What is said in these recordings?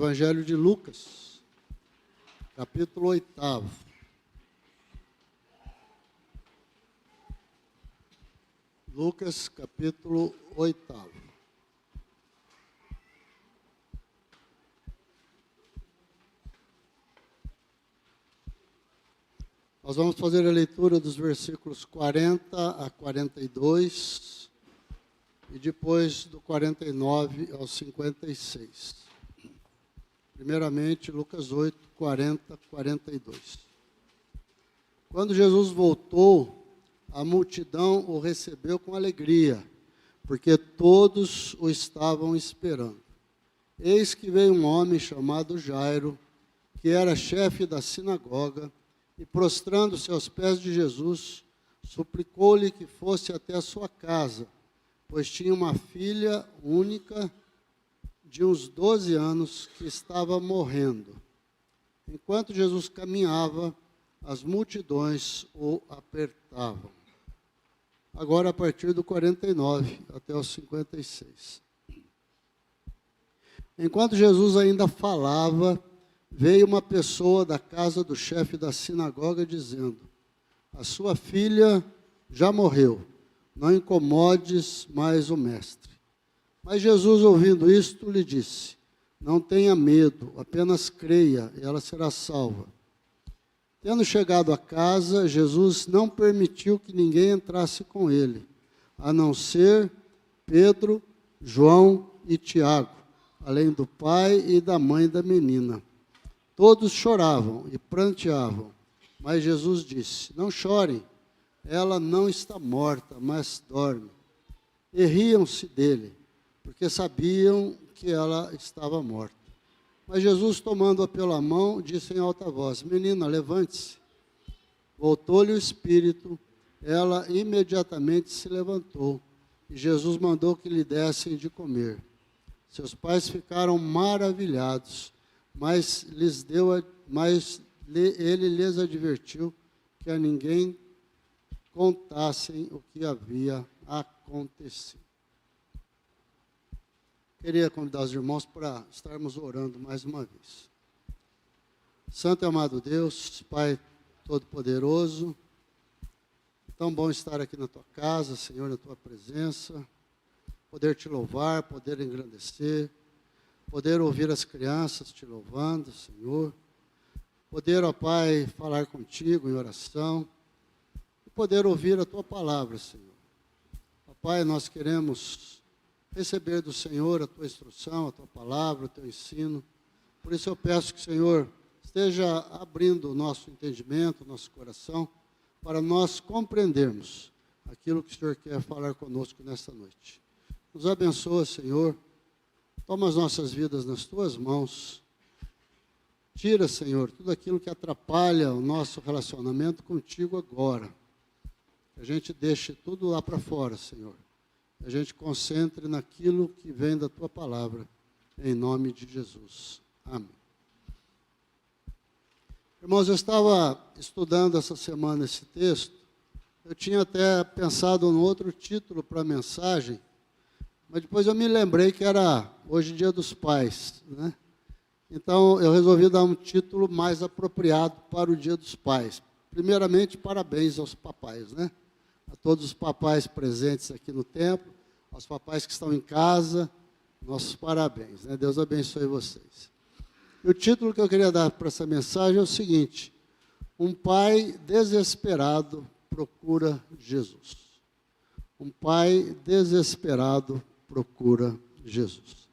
Evangelho de Lucas, capítulo 8. Lucas, capítulo 8. Nós vamos fazer a leitura dos versículos 40 a 42 e depois do 49 ao 56. Primeiramente, Lucas 8, 40, 42. Quando Jesus voltou, a multidão o recebeu com alegria, porque todos o estavam esperando. Eis que veio um homem chamado Jairo, que era chefe da sinagoga, e prostrando-se aos pés de Jesus, suplicou-lhe que fosse até a sua casa, pois tinha uma filha única de uns 12 anos que estava morrendo. Enquanto Jesus caminhava, as multidões o apertavam. Agora, a partir do 49 até o 56. Enquanto Jesus ainda falava, veio uma pessoa da casa do chefe da sinagoga dizendo: a sua filha já morreu, não incomodes mais o mestre. Mas Jesus, ouvindo isto, lhe disse: não tenha medo, apenas creia, e ela será salva. Tendo chegado a casa, Jesus não permitiu que ninguém entrasse com ele, a não ser Pedro, João e Tiago, além do pai e da mãe da menina. Todos choravam e pranteavam, mas Jesus disse: não chorem, ela não está morta, mas dorme. E riam-se dele, porque sabiam que ela estava morta. Mas Jesus, tomando-a pela mão, disse em alta voz: menina, levante-se. Voltou-lhe o espírito, ela imediatamente se levantou, e Jesus mandou que lhe dessem de comer. Seus pais ficaram maravilhados, mas ele lhes advertiu que a ninguém contassem o que havia acontecido. Queria convidar os irmãos para estarmos orando mais uma vez. Santo e amado Deus, Pai Todo-Poderoso, tão bom estar aqui na Tua casa, Senhor, na Tua presença, poder Te louvar, poder engrandecer, poder ouvir as crianças Te louvando, Senhor, poder, ó Pai, falar contigo em oração, e poder ouvir a Tua palavra, Senhor. Ó Pai, nós queremos receber do Senhor a Tua instrução, a Tua palavra, o Teu ensino. Por isso eu peço que o Senhor esteja abrindo o nosso entendimento, o nosso coração, para nós compreendermos aquilo que o Senhor quer falar conosco nesta noite. Nos abençoa, Senhor. Toma as nossas vidas nas Tuas mãos. Tira, Senhor, tudo aquilo que atrapalha o nosso relacionamento contigo agora. Que a gente deixe tudo lá para fora, Senhor. Que a gente concentre naquilo que vem da Tua palavra, em nome de Jesus. Amém. Irmãos, eu estava estudando essa semana esse texto. Eu tinha até pensado no outro título para a mensagem, mas depois eu me lembrei que era hoje Dia dos Pais, né? Então, eu resolvi dar um título mais apropriado para o Dia dos Pais. Primeiramente, parabéns aos papais, né? A todos os papais presentes aqui no templo, aos papais que estão em casa, nossos parabéns, né? Deus abençoe vocês. E o título que eu queria dar para essa mensagem é o seguinte: um pai desesperado procura Jesus. Um pai desesperado procura Jesus.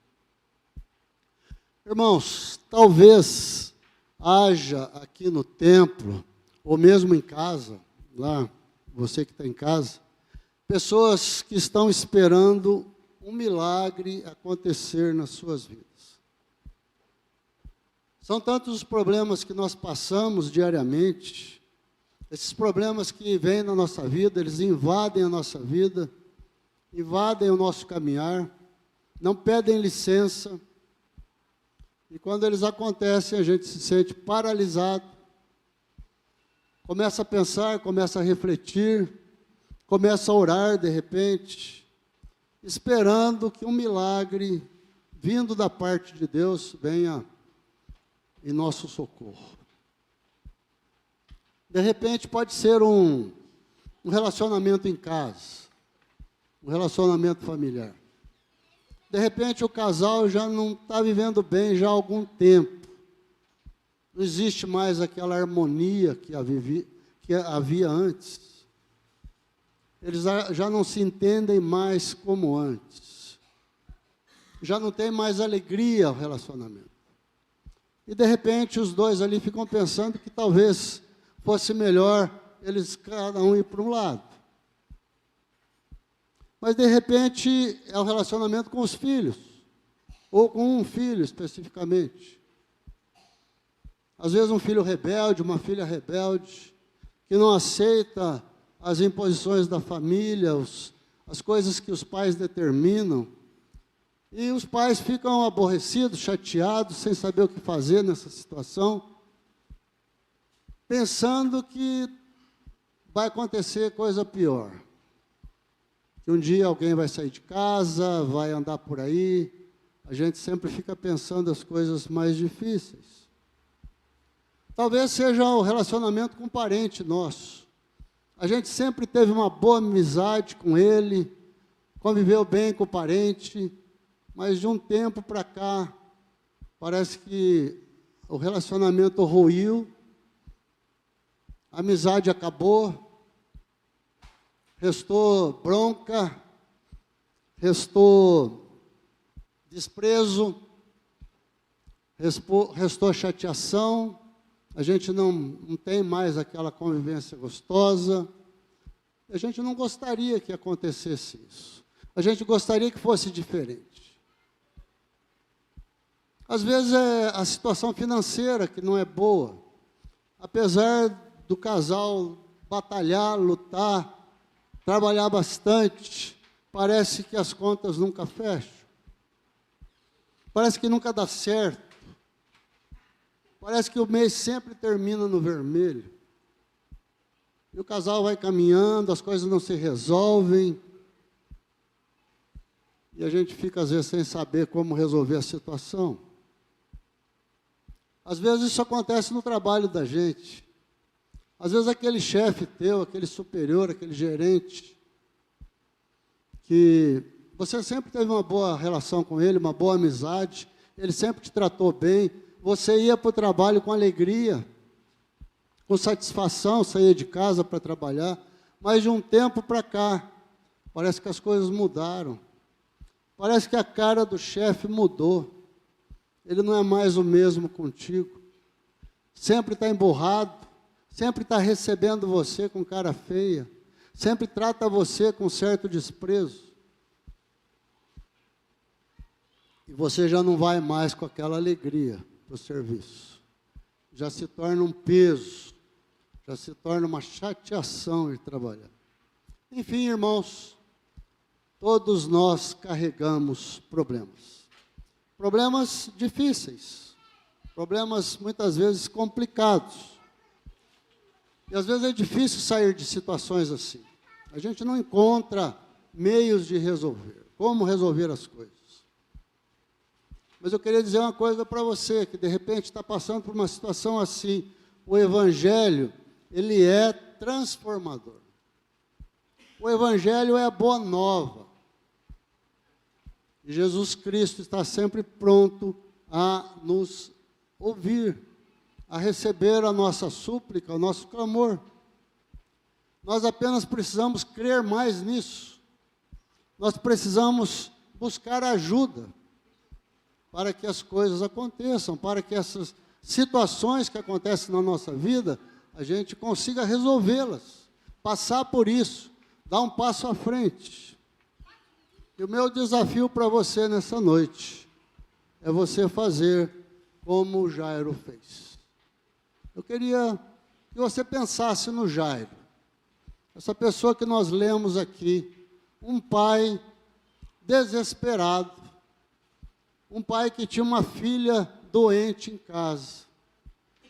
Irmãos, talvez haja aqui no templo, ou mesmo em casa, lá, você que está em casa, pessoas que estão esperando um milagre acontecer nas suas vidas. São tantos os problemas que nós passamos diariamente, esses problemas que vêm na nossa vida, eles invadem a nossa vida, invadem o nosso caminhar, não pedem licença, e quando eles acontecem, a gente se sente paralisado, começa a pensar, começa a refletir, começa a orar de repente, esperando que um milagre vindo da parte de Deus venha em nosso socorro. De repente, pode ser um relacionamento em casa, um relacionamento familiar. De repente, o casal já não está vivendo bem já há algum tempo. Não existe mais aquela harmonia que havia antes. Eles já não se entendem mais como antes. Já não tem mais alegria o relacionamento. E, de repente, os dois ali ficam pensando que talvez fosse melhor eles cada um ir para um lado. Mas, de repente, é o relacionamento com os filhos, ou com um filho especificamente. Às vezes um filho rebelde, uma filha rebelde, que não aceita as imposições da família, as coisas que os pais determinam. E os pais ficam aborrecidos, chateados, sem saber o que fazer nessa situação, pensando que vai acontecer coisa pior. Que um dia alguém vai sair de casa, vai andar por aí. A gente sempre fica pensando as coisas mais difíceis. Talvez seja o relacionamento com um parente nosso. A gente sempre teve uma boa amizade com ele, conviveu bem com o parente, mas de um tempo para cá, parece que o relacionamento ruiu, a amizade acabou, restou bronca, restou desprezo, restou chateação. A gente não tem mais aquela convivência gostosa. A gente não gostaria que acontecesse isso. A gente gostaria que fosse diferente. Às vezes é a situação financeira que não é boa. Apesar do casal batalhar, lutar, trabalhar bastante, parece que as contas nunca fecham. Parece que nunca dá certo. Parece que o mês sempre termina no vermelho. E o casal vai caminhando, as coisas não se resolvem. E a gente fica, às vezes, sem saber como resolver a situação. Às vezes isso acontece no trabalho da gente. Às vezes aquele chefe teu, aquele superior, aquele gerente, que você sempre teve uma boa relação com ele, uma boa amizade, ele sempre te tratou bem, você ia para o trabalho com alegria, com satisfação, saía de casa para trabalhar, mas de um tempo para cá, parece que as coisas mudaram. Parece que a cara do chefe mudou. Ele não é mais o mesmo contigo. Sempre está emburrado, sempre está recebendo você com cara feia, sempre trata você com certo desprezo. E você já não vai mais com aquela alegria para o serviço. Já se torna um peso, já se torna uma chateação ir trabalhar. Enfim, irmãos, todos nós carregamos problemas. Problemas difíceis, problemas muitas vezes complicados. E às vezes é difícil sair de situações assim. A gente não encontra meios de resolver, como resolver as coisas. Mas eu queria dizer uma coisa para você, que de repente está passando por uma situação assim. O Evangelho, ele é transformador. O Evangelho é a boa nova. E Jesus Cristo está sempre pronto a nos ouvir, a receber a nossa súplica, o nosso clamor. Nós apenas precisamos crer mais nisso. Nós precisamos buscar ajuda para que as coisas aconteçam, para que essas situações que acontecem na nossa vida, a gente consiga resolvê-las, passar por isso, dar um passo à frente. E o meu desafio para você nessa noite é você fazer como o Jairo fez. Eu queria que você pensasse no Jairo, essa pessoa que nós lemos aqui, um pai desesperado, um pai que tinha uma filha doente em casa,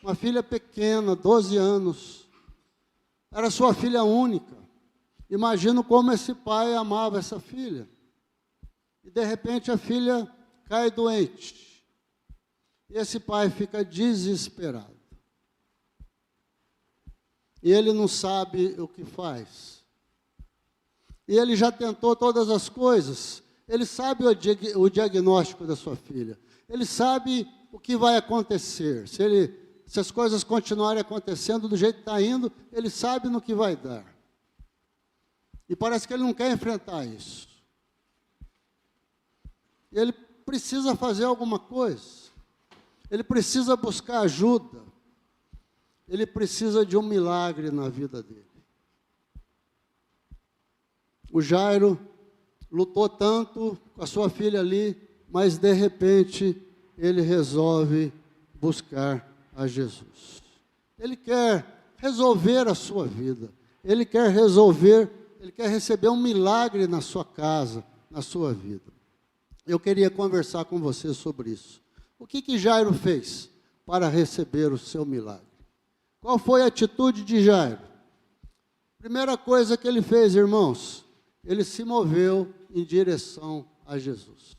uma filha pequena, 12 anos, era sua filha única. Imagino como esse pai amava essa filha. E de repente a filha cai doente. E esse pai fica desesperado. E ele não sabe o que faz. E ele já tentou todas as coisas. Ele sabe o diagnóstico da sua filha. Ele sabe o que vai acontecer. Se as coisas continuarem acontecendo do jeito que está indo, ele sabe no que vai dar. E parece que ele não quer enfrentar isso. E ele precisa fazer alguma coisa. Ele precisa buscar ajuda. Ele precisa de um milagre na vida dele. O Jairo lutou tanto com a sua filha ali, mas de repente ele resolve buscar a Jesus. Ele quer resolver a sua vida. Ele quer receber um milagre na sua casa, na sua vida. Eu queria conversar com você sobre isso. O que Jairo fez para receber o seu milagre? Qual foi a atitude de Jairo? Primeira coisa que ele fez, irmãos, ele se moveu em direção a Jesus.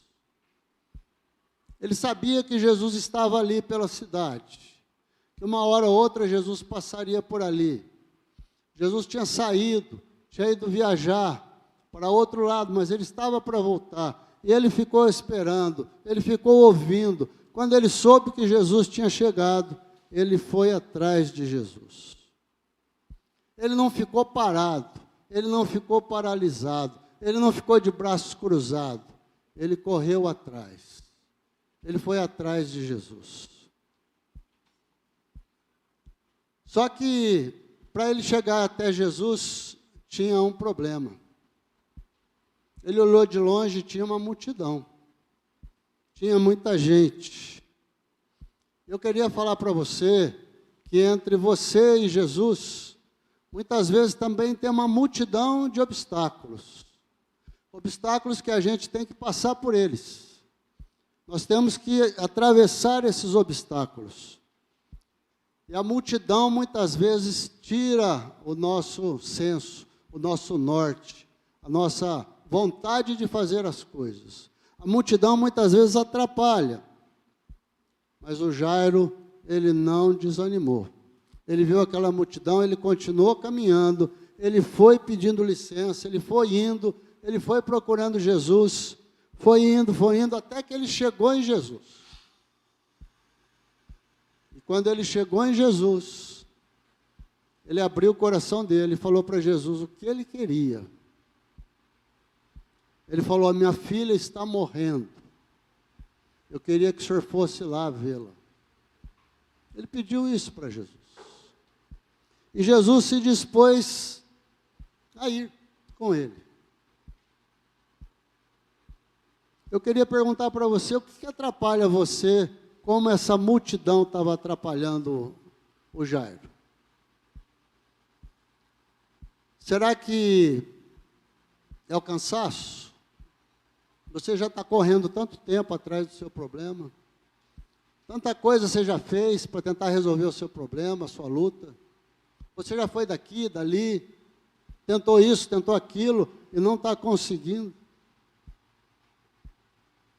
Ele sabia que Jesus estava ali pela cidade, que uma hora ou outra Jesus passaria por ali. Jesus tinha saído, tinha ido viajar para outro lado, mas ele estava para voltar. E ele ficou esperando, ele ficou ouvindo. Quando ele soube que Jesus tinha chegado, ele foi atrás de Jesus. Ele não ficou parado, ele não ficou paralisado, ele não ficou de braços cruzados. Ele correu atrás. Ele foi atrás de Jesus. Só que, para ele chegar até Jesus, tinha um problema. Ele olhou de longe e tinha uma multidão. Tinha muita gente. Eu queria falar para você que entre você e Jesus, muitas vezes também tem uma multidão de obstáculos. Obstáculos que a gente tem que passar por eles. Nós temos que atravessar esses obstáculos. E a multidão muitas vezes tira o nosso senso, o nosso norte, a nossa vontade de fazer as coisas. A multidão muitas vezes atrapalha. Mas o Jairo, ele não desanimou. Ele viu aquela multidão, ele continuou caminhando, ele foi pedindo licença, ele foi indo, ele foi procurando Jesus, foi indo, até que ele chegou em Jesus. E quando ele chegou em Jesus, ele abriu o coração dele e falou para Jesus o que ele queria. Ele falou: a minha filha está morrendo. Eu queria que o senhor fosse lá vê-la. Ele pediu isso para Jesus. E Jesus se dispôs a ir com ele. Eu queria perguntar para você, o que atrapalha você, como essa multidão estava atrapalhando o Jairo? Será que é o cansaço? Você já está correndo tanto tempo atrás do seu problema. Tanta coisa você já fez para tentar resolver o seu problema, a sua luta. Você já foi daqui, dali, tentou isso, tentou aquilo e não está conseguindo.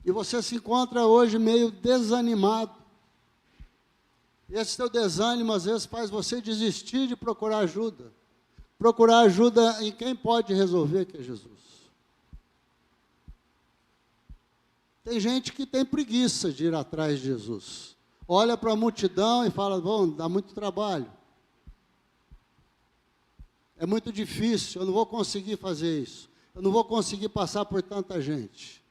E você se encontra hoje meio desanimado. E esse seu desânimo às vezes faz você desistir de procurar ajuda. Procurar ajuda em quem pode resolver, que é Jesus. Tem gente que tem preguiça de ir atrás de Jesus. Olha para a multidão e fala: bom, dá muito trabalho. É muito difícil, eu não vou conseguir fazer isso. Eu não vou conseguir passar por tanta gente.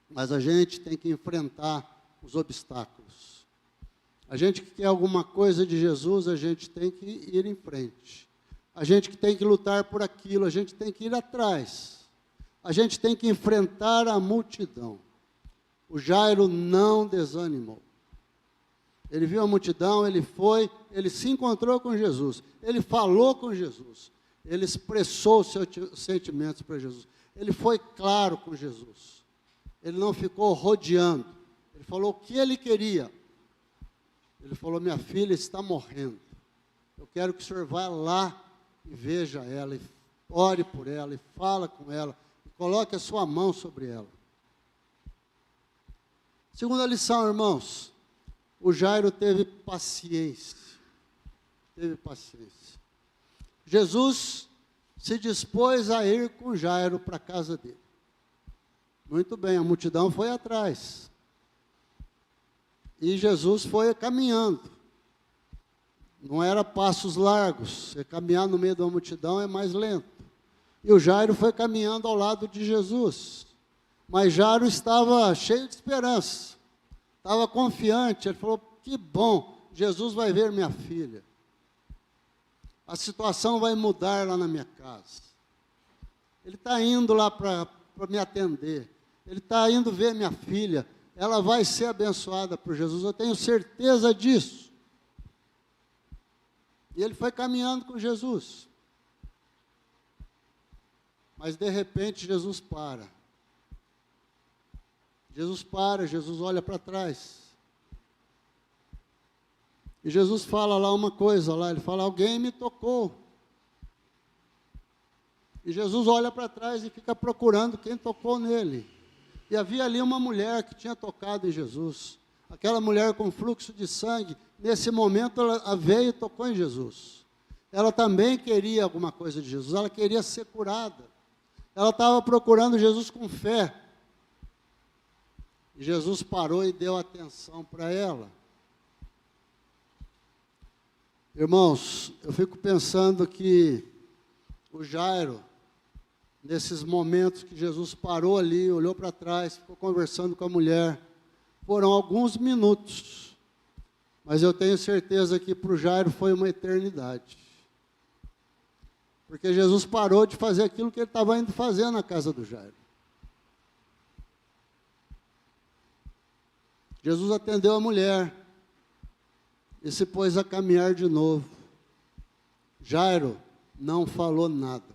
Mas a gente tem que enfrentar os obstáculos. A gente que quer alguma coisa de Jesus, a gente tem que ir em frente. A gente que tem que lutar por aquilo, a gente tem que ir atrás. A gente tem que enfrentar a multidão. O Jairo não desanimou. Ele viu a multidão, ele foi, ele se encontrou com Jesus. Ele falou com Jesus. Ele expressou os seus sentimentos para Jesus. Ele foi claro com Jesus. Ele não ficou rodeando. Ele falou o que ele queria. Ele falou: minha filha está morrendo. Eu quero que o senhor vá lá e veja ela, e ore por ela, e fala com ela, e coloque a sua mão sobre ela. Segunda lição, irmãos, o Jairo teve paciência. Teve paciência. Jesus se dispôs a ir com Jairo para a casa dele. Muito bem, a multidão foi atrás. E Jesus foi caminhando. Não era passos largos. Você caminhar no meio da multidão é mais lento. E o Jairo foi caminhando ao lado de Jesus. Mas Jairo estava cheio de esperança. Estava confiante. Ele falou, que bom, Jesus vai ver minha filha. A situação vai mudar lá na minha casa. Ele está indo lá para me atender. Ele está indo ver minha filha. Ela vai ser abençoada por Jesus. Eu tenho certeza disso. E ele foi caminhando com Jesus. Mas de repente Jesus para. Jesus olha para trás. E Jesus fala lá uma coisa, ele fala, alguém me tocou. E Jesus olha para trás e fica procurando quem tocou nele. E havia ali uma mulher que tinha tocado em Jesus. Aquela mulher com fluxo de sangue, nesse momento ela veio e tocou em Jesus. Ela também queria alguma coisa de Jesus, ela queria ser curada. Ela estava procurando Jesus com fé. E Jesus parou e deu atenção para ela. Irmãos, eu fico pensando que o Jairo, nesses momentos que Jesus parou ali, olhou para trás, ficou conversando com a mulher, foram alguns minutos, mas eu tenho certeza que para o Jairo foi uma eternidade. Porque Jesus parou de fazer aquilo que ele estava indo fazer na casa do Jairo. Jesus atendeu a mulher e se pôs a caminhar de novo. Jairo não falou nada,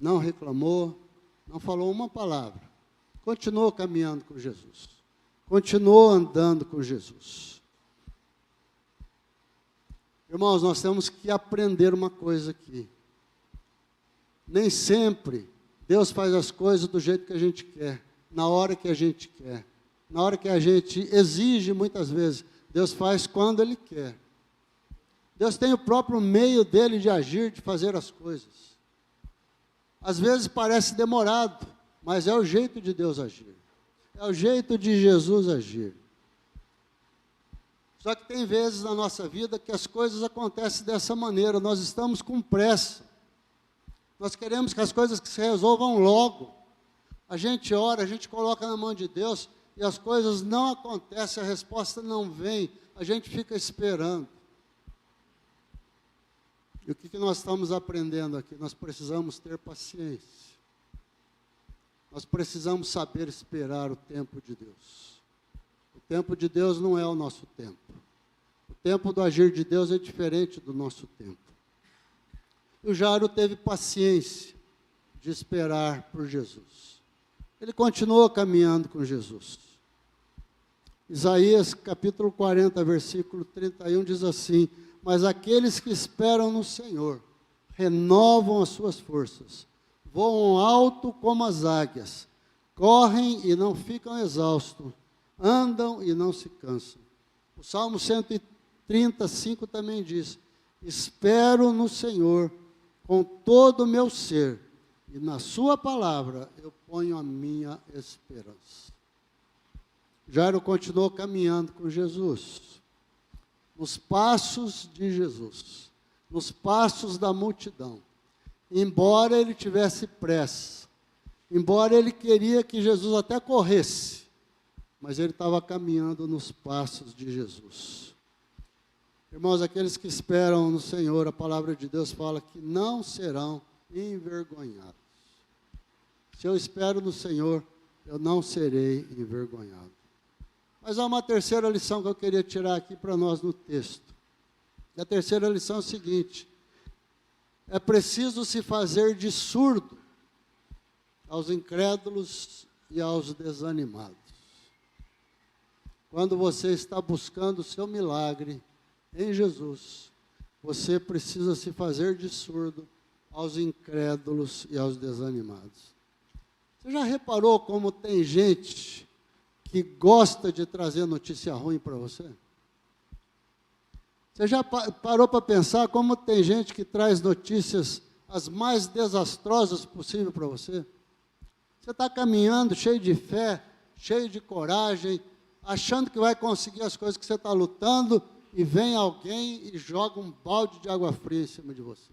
não reclamou, não falou uma palavra. Continuou caminhando com Jesus, continuou andando com Jesus. Irmãos, nós temos que aprender uma coisa aqui. Nem sempre Deus faz as coisas do jeito que a gente quer, na hora que a gente quer, na hora que a gente exige muitas vezes. Deus faz quando Ele quer. Deus tem o próprio meio dele de agir, de fazer as coisas. Às vezes parece demorado, mas é o jeito de Deus agir. É o jeito de Jesus agir. Só que tem vezes na nossa vida que as coisas acontecem dessa maneira. Nós estamos com pressa. Nós queremos que as coisas se resolvam logo. A gente ora, a gente coloca na mão de Deus e as coisas não acontecem, a resposta não vem, a gente fica esperando. E o que nós estamos aprendendo aqui? Nós precisamos ter paciência. Nós precisamos saber esperar o tempo de Deus. O tempo de Deus não é o nosso tempo. O tempo do agir de Deus é diferente do nosso tempo. E o Jairo teve paciência de esperar por Jesus. Ele continuou caminhando com Jesus. Isaías capítulo 40, versículo 31 diz assim: mas aqueles que esperam no Senhor renovam as suas forças, voam alto como as águias, correm e não ficam exaustos, andam e não se cansam. O Salmo 135 também diz: espero no Senhor com todo o meu ser, e na sua palavra eu ponho a minha esperança. Jairo continuou caminhando com Jesus, nos passos de Jesus, nos passos da multidão. Embora ele tivesse pressa, embora ele queria que Jesus até corresse, mas ele estava caminhando nos passos de Jesus. Irmãos, aqueles que esperam no Senhor, a palavra de Deus fala que não serão envergonhados. Se eu espero no Senhor, eu não serei envergonhado. Mas há uma terceira lição que eu queria tirar aqui para nós no texto. E a terceira lição é o seguinte: é preciso se fazer de surdo aos incrédulos e aos desanimados. Quando você está buscando o seu milagre em Jesus, você precisa se fazer de surdo aos incrédulos e aos desanimados. Você já reparou como tem gente que gosta de trazer notícia ruim para você? Você já parou para pensar como tem gente que traz notícias as mais desastrosas possível para você? Você está caminhando cheio de fé, cheio de coragem, achando que vai conseguir as coisas que você está lutando, e vem alguém e joga um balde de água fria em cima de você.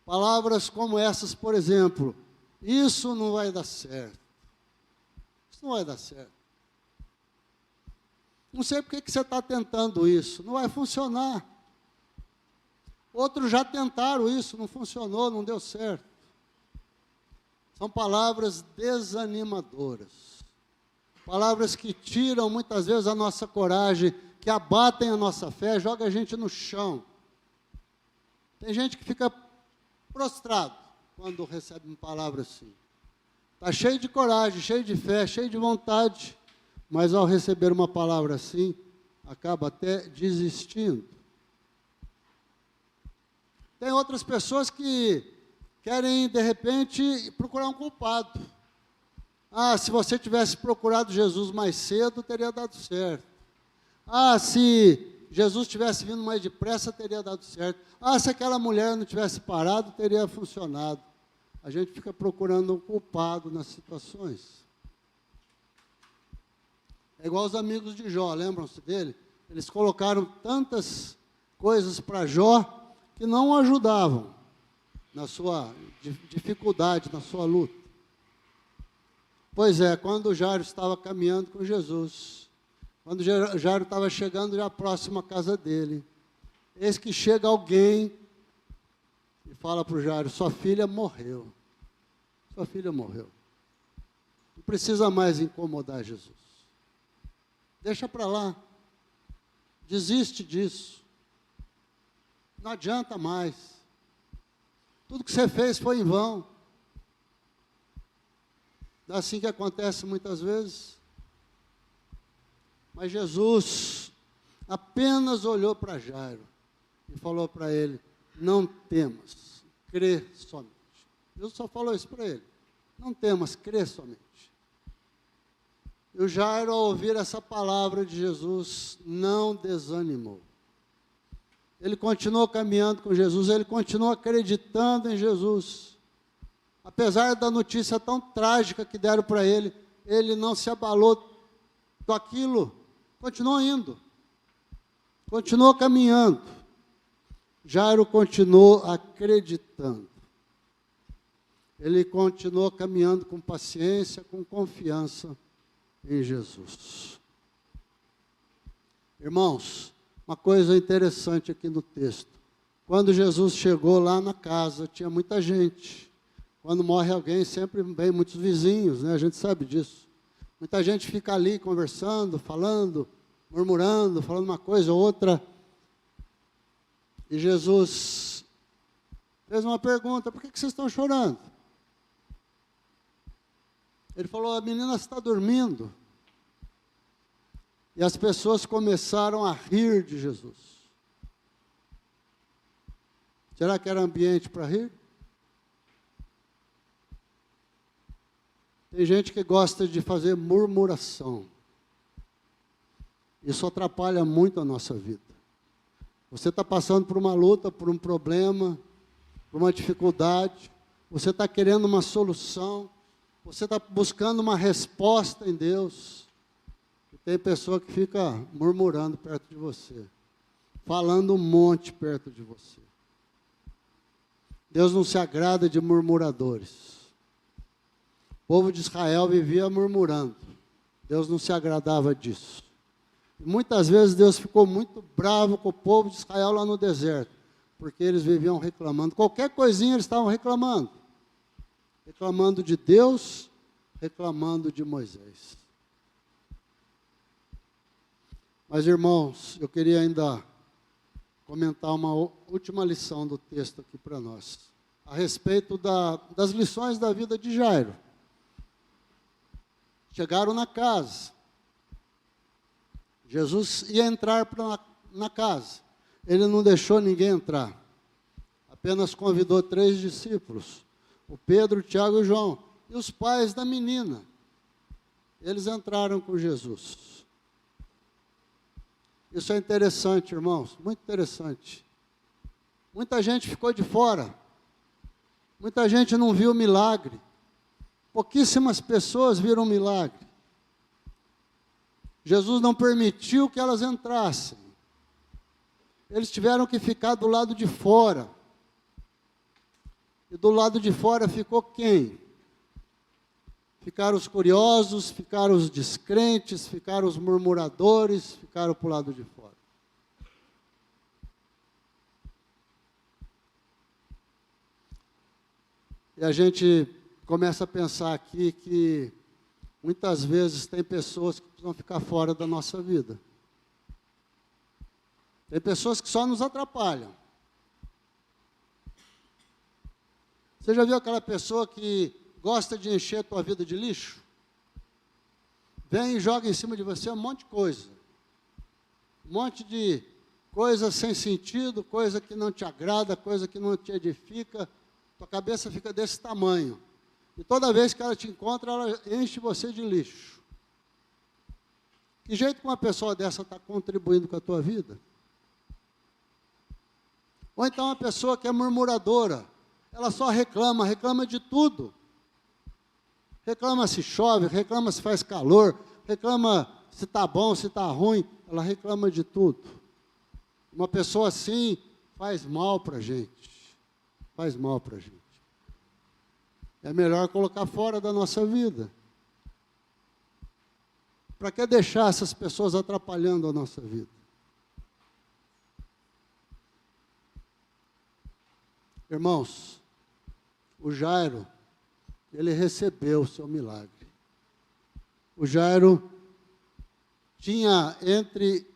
Palavras como essas, por exemplo: isso não vai dar certo. Isso não vai dar certo. Não sei por que você está tentando isso. Não vai funcionar. Outros já tentaram isso, não funcionou, não deu certo. São palavras desanimadoras. Palavras que tiram muitas vezes a nossa coragem, que abatem a nossa fé, jogam a gente no chão. Tem gente que fica prostrado quando recebe uma palavra assim. Está cheio de coragem, cheio de fé, cheio de vontade, mas ao receber uma palavra assim, acaba até desistindo. Tem outras pessoas que querem, de repente, procurar um culpado. Ah, se você tivesse procurado Jesus mais cedo, teria dado certo. Ah, se Jesus tivesse vindo mais depressa, teria dado certo. Ah, se aquela mulher não tivesse parado, teria funcionado. A gente fica procurando um culpado nas situações. É igual os amigos de Jó, lembram-se dele? Eles colocaram tantas coisas para Jó que não o ajudavam na sua dificuldade, na sua luta. Pois é, quando Jairo estava caminhando com Jesus, quando Jairo estava chegando já próximo à casa dele, eis que chega alguém e fala para o Jairo: sua filha morreu. Sua filha morreu. Não precisa mais incomodar Jesus. Deixa para lá. Desiste disso. Não adianta mais. Tudo que você fez foi em vão. É assim que acontece muitas vezes. Mas Jesus apenas olhou para Jairo e falou para ele: não temas, crê somente. Jesus só falou isso para ele: não temas, crê somente. E o Jairo, ao ouvir essa palavra de Jesus, não desanimou. Ele continuou caminhando com Jesus, ele continuou acreditando em Jesus. Apesar da notícia tão trágica que deram para ele, ele não se abalou com aquilo, continuou indo, continuou caminhando. Jairo continuou acreditando. Ele continuou caminhando com paciência, com confiança em Jesus. Irmãos, uma coisa interessante aqui no texto. Quando Jesus chegou lá na casa, tinha muita gente. Quando morre alguém, sempre vem muitos vizinhos, né? A gente sabe disso. Muita gente fica ali conversando, falando, murmurando, falando uma coisa ou outra. E Jesus fez uma pergunta: por que vocês estão chorando? Ele falou: a menina está dormindo. E as pessoas começaram a rir de Jesus. Será que era ambiente para rir? Tem gente que gosta de fazer murmuração. Isso atrapalha muito a nossa vida. Você está passando por uma luta, por um problema, por uma dificuldade, você está querendo uma solução, você está buscando uma resposta em Deus. E tem pessoa que fica murmurando perto de você, falando um monte perto de você. Deus não se agrada de murmuradores. O povo de Israel vivia murmurando. Deus não se agradava disso. E muitas vezes Deus ficou muito bravo com o povo de Israel lá no deserto, porque eles viviam reclamando. Qualquer coisinha eles estavam reclamando. Reclamando de Deus, reclamando de Moisés. Mas, irmãos, eu queria ainda comentar uma última lição do texto aqui para nós, a respeito das lições da vida de Jairo. Chegaram na casa. Jesus ia entrar na casa. Ele não deixou ninguém entrar. Apenas convidou 3 discípulos. O Pedro, o Tiago e o João. E os pais da menina. eles entraram com Jesus. Isso é interessante, irmãos, muito interessante. Muita gente ficou de fora. Muita gente não viu o milagre. Pouquíssimas pessoas viram o milagre. Jesus não permitiu que elas entrassem. Eles tiveram que ficar do lado de fora. E do lado de fora ficou quem? Ficaram os curiosos, ficaram os descrentes, ficaram os murmuradores, ficaram para o lado de fora. E a gente começa a pensar aqui que muitas vezes tem pessoas que precisam ficar fora da nossa vida. Tem pessoas que só nos atrapalham. Você já viu aquela pessoa que gosta de encher a tua vida de lixo? Vem e joga em cima de você um monte de coisa. Um monte de coisa sem sentido, coisa que não te agrada, coisa que não te edifica. Tua cabeça fica desse tamanho. E toda vez que ela te encontra, ela enche você de lixo. Que jeito que uma pessoa dessa está contribuindo com a tua vida? Ou então uma pessoa que é murmuradora, ela só reclama, reclama de tudo. Reclama se chove, reclama se faz calor, reclama se está bom, se está ruim, ela reclama de tudo. Uma pessoa assim faz mal para a gente. Faz mal para a gente. É melhor colocar fora da nossa vida. Para que deixar essas pessoas atrapalhando a nossa vida? Irmãos, o Jairo, ele recebeu o seu milagre. O Jairo tinha entre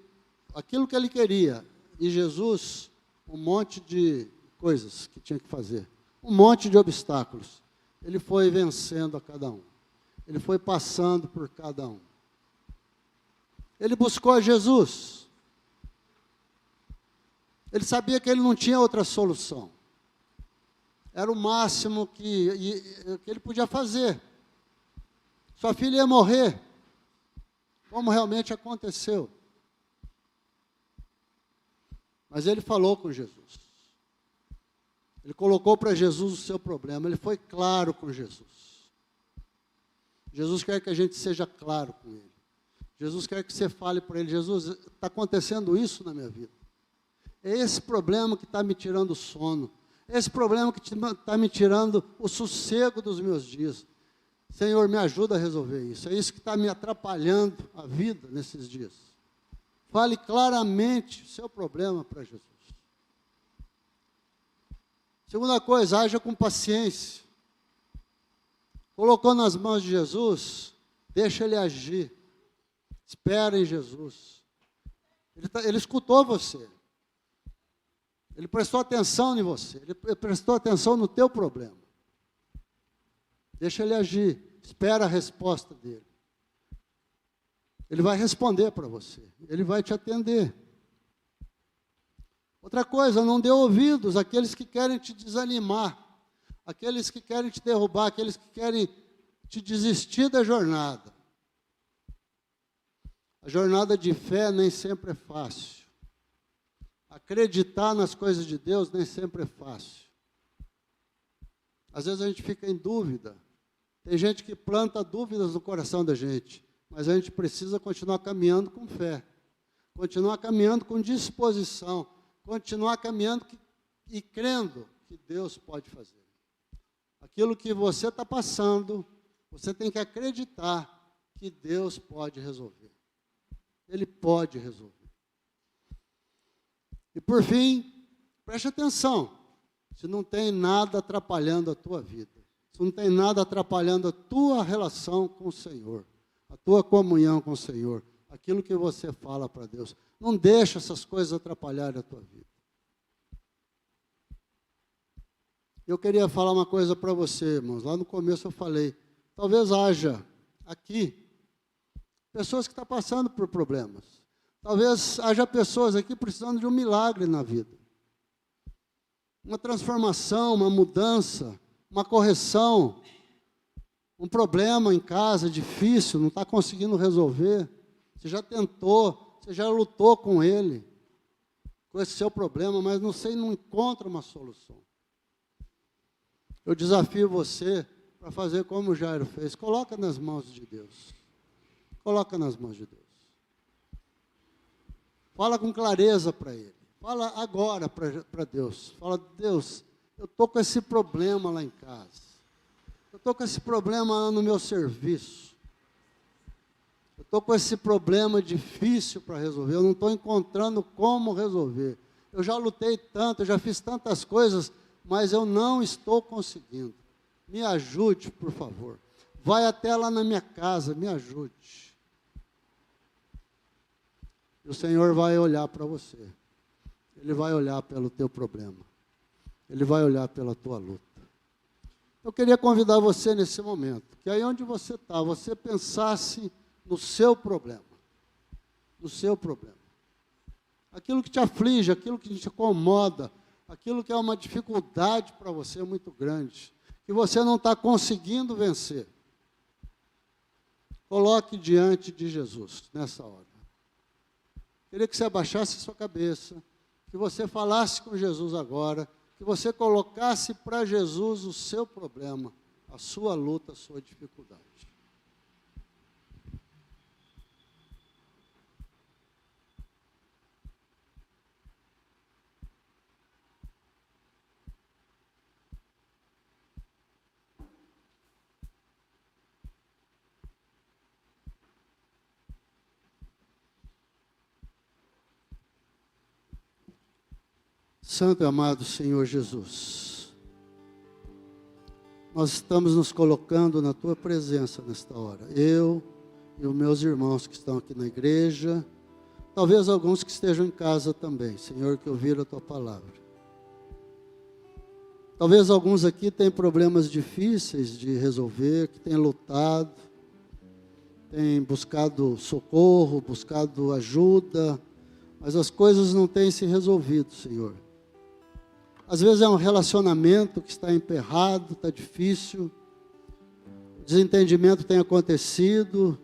aquilo que ele queria e Jesus um monte de coisas que tinha que fazer, um monte de obstáculos. Ele foi vencendo a cada um. Ele foi passando por cada um. Ele buscou a Jesus. Ele sabia que ele não tinha outra solução. Era o máximo que ele podia fazer. Sua filha ia morrer, como realmente aconteceu. Mas ele falou com Jesus. Ele colocou para Jesus o seu problema. Ele foi claro com Jesus. Jesus quer que a gente seja claro com Ele. Jesus quer que você fale para Ele: Jesus, está acontecendo isso na minha vida. É esse problema que está me tirando o sono. Esse problema que está me tirando o sossego dos meus dias. Senhor, me ajuda a resolver isso. É isso que está me atrapalhando a vida nesses dias. Fale claramente o seu problema para Jesus. Segunda coisa, haja com paciência. Colocou nas mãos de Jesus, deixa Ele agir. Espera em Jesus. Ele escutou você. Ele prestou atenção em você. Ele prestou atenção no teu problema. Deixa Ele agir. Espera a resposta dEle. Ele vai responder para você. Ele vai te atender. Outra coisa, não dê ouvidos àqueles que querem te desanimar, aqueles que querem te derrubar, aqueles que querem te desistir da jornada. A jornada de fé nem sempre é fácil. Acreditar nas coisas de Deus nem sempre é fácil. Às vezes a gente fica em dúvida. Tem gente que planta dúvidas no coração da gente, mas a gente precisa continuar caminhando com fé, continuar caminhando com disposição, continuar caminhando e crendo que Deus pode fazer. Aquilo que você está passando, você tem que acreditar que Deus pode resolver. Ele pode resolver. E por fim, preste atenção, se não tem nada atrapalhando a tua vida, se não tem nada atrapalhando a tua relação com o Senhor, a tua comunhão com o Senhor, aquilo que você fala para Deus, não deixa essas coisas atrapalharem a tua vida. Eu queria falar uma coisa para você, irmãos. Lá no começo eu falei, talvez haja aqui pessoas que estão passando por problemas. Talvez haja pessoas aqui precisando de um milagre na vida. Uma transformação, uma mudança, uma correção. um problema em casa difícil, não está conseguindo resolver. Você já tentou, você já lutou com ele, com esse seu problema, mas não encontra uma solução. Eu desafio você para fazer como Jairo fez. Coloca nas mãos de Deus. Coloca nas mãos de Deus. Fala com clareza para Ele. Fala agora para Deus. Fala, Deus, eu estou com esse problema lá em casa. Eu estou com esse problema lá no meu serviço. Eu estou com esse problema difícil para resolver. Eu não estou encontrando como resolver. Eu já lutei tanto, eu já fiz tantas coisas, mas eu não estou conseguindo. Me ajude, por favor. Vai até lá na minha casa, me ajude. E o Senhor vai olhar para você. Ele vai olhar pelo teu problema. Ele vai olhar pela tua luta. Eu queria convidar você nesse momento, que aí onde você está, você pensasse no seu problema. No seu problema. Aquilo que te aflige, aquilo que te incomoda, aquilo que é uma dificuldade para você muito grande, que você não está conseguindo vencer. Coloque diante de Jesus nessa hora. Queria que você abaixasse sua cabeça, que você falasse com Jesus agora, que você colocasse para Jesus o seu problema, a sua luta, a sua dificuldade. Santo e amado Senhor Jesus, nós estamos nos colocando na Tua presença nesta hora. Eu e os meus irmãos que estão aqui na igreja, talvez alguns que estejam em casa também, Senhor, que ouviram a Tua palavra. Talvez alguns aqui tenham problemas difíceis de resolver, que tenham lutado, têm buscado socorro, buscado ajuda, mas as coisas não têm se resolvido, Senhor. Às vezes é um relacionamento que está emperrado, está difícil, desentendimento tem acontecido.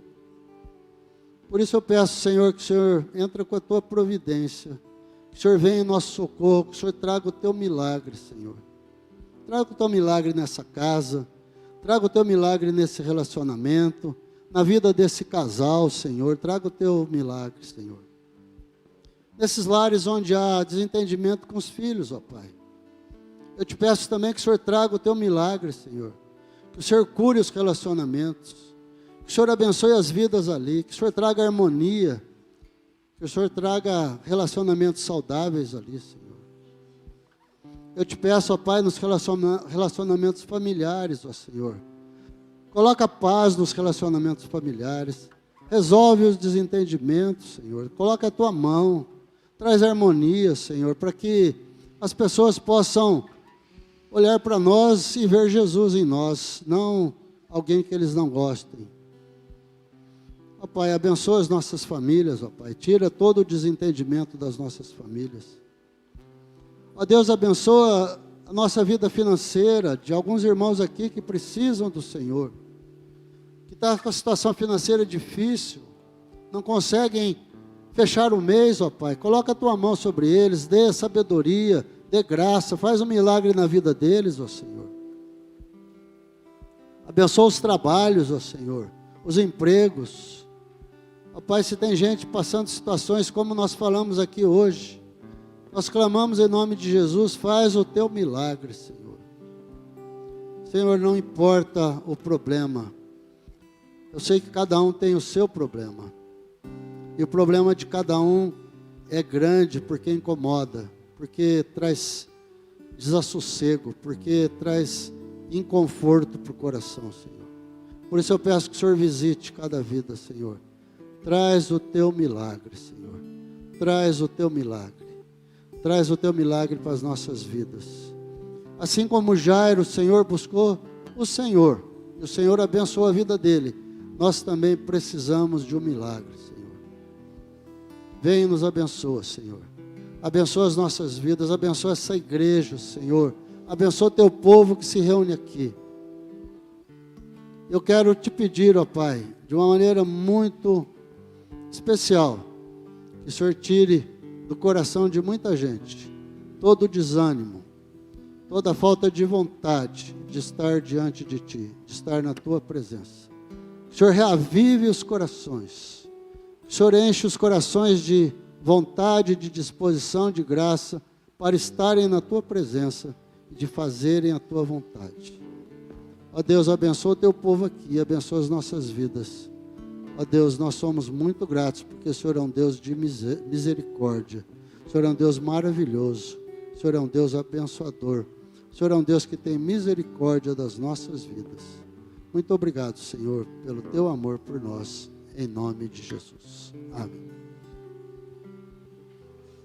Por isso eu peço, Senhor, que o Senhor entre com a Tua providência, que o Senhor venha em nosso socorro, que o Senhor traga o Teu milagre, Senhor. Traga o Teu milagre nessa casa, traga o Teu milagre nesse relacionamento, na vida desse casal, Senhor, traga o Teu milagre, Senhor. Nesses lares onde há desentendimento com os filhos, ó Pai. Eu te peço também que o Senhor traga o Teu milagre, Senhor. Que o Senhor cure os relacionamentos. Que o Senhor abençoe as vidas ali. Que o Senhor traga harmonia. Que o Senhor traga relacionamentos saudáveis ali, Senhor. Eu te peço, ó Pai, nos relacionamentos familiares, ó Senhor. Coloca paz nos relacionamentos familiares. Resolve os desentendimentos, Senhor. Coloca a Tua mão. Traz harmonia, Senhor, para que as pessoas possam olhar para nós e ver Jesus em nós, não alguém que eles não gostem. Ó Pai, abençoa as nossas famílias, ó Pai, tira todo o desentendimento das nossas famílias. Ó Deus, abençoa a nossa vida financeira, de alguns irmãos aqui que precisam do Senhor, que está com a situação financeira difícil, não conseguem fechar o mês, ó Pai, coloca a Tua mão sobre eles, dê sabedoria, dê graça, faz um milagre na vida deles, ó Senhor. Abençoa os trabalhos, ó Senhor, os empregos. Ó Pai, se tem gente passando situações como nós falamos aqui hoje, nós clamamos em nome de Jesus, faz o Teu milagre, Senhor. Senhor, não importa o problema, eu sei que cada um tem o seu problema. E o problema de cada um é grande porque incomoda, porque traz desassossego, porque traz inconforto para o coração, Senhor. Por isso eu peço que o Senhor visite cada vida, Senhor. Traz o Teu milagre, Senhor. Traz o Teu milagre. Traz o Teu milagre para as nossas vidas. Assim como Jairo, o Senhor buscou o Senhor, e o Senhor abençoou a vida dele, nós também precisamos de um milagre, Senhor. Vem e nos abençoa, Senhor. Abençoa as nossas vidas, abençoa essa igreja, Senhor. Abençoa o Teu povo que se reúne aqui. Eu quero te pedir, ó Pai, de uma maneira muito especial, que o Senhor tire do coração de muita gente todo o desânimo, toda a falta de vontade de estar diante de Ti, de estar na Tua presença. Que o Senhor reavive os corações, que o Senhor enche os corações de vontade, de disposição, de graça, para estarem na Tua presença e de fazerem a Tua vontade. Ó Deus, abençoa o Teu povo aqui, abençoa as nossas vidas. Ó Deus, nós somos muito gratos, porque o Senhor é um Deus de misericórdia. O Senhor é um Deus maravilhoso. O Senhor é um Deus abençoador. O Senhor é um Deus que tem misericórdia das nossas vidas. Muito obrigado, Senhor, pelo Teu amor por nós, em nome de Jesus. Amém.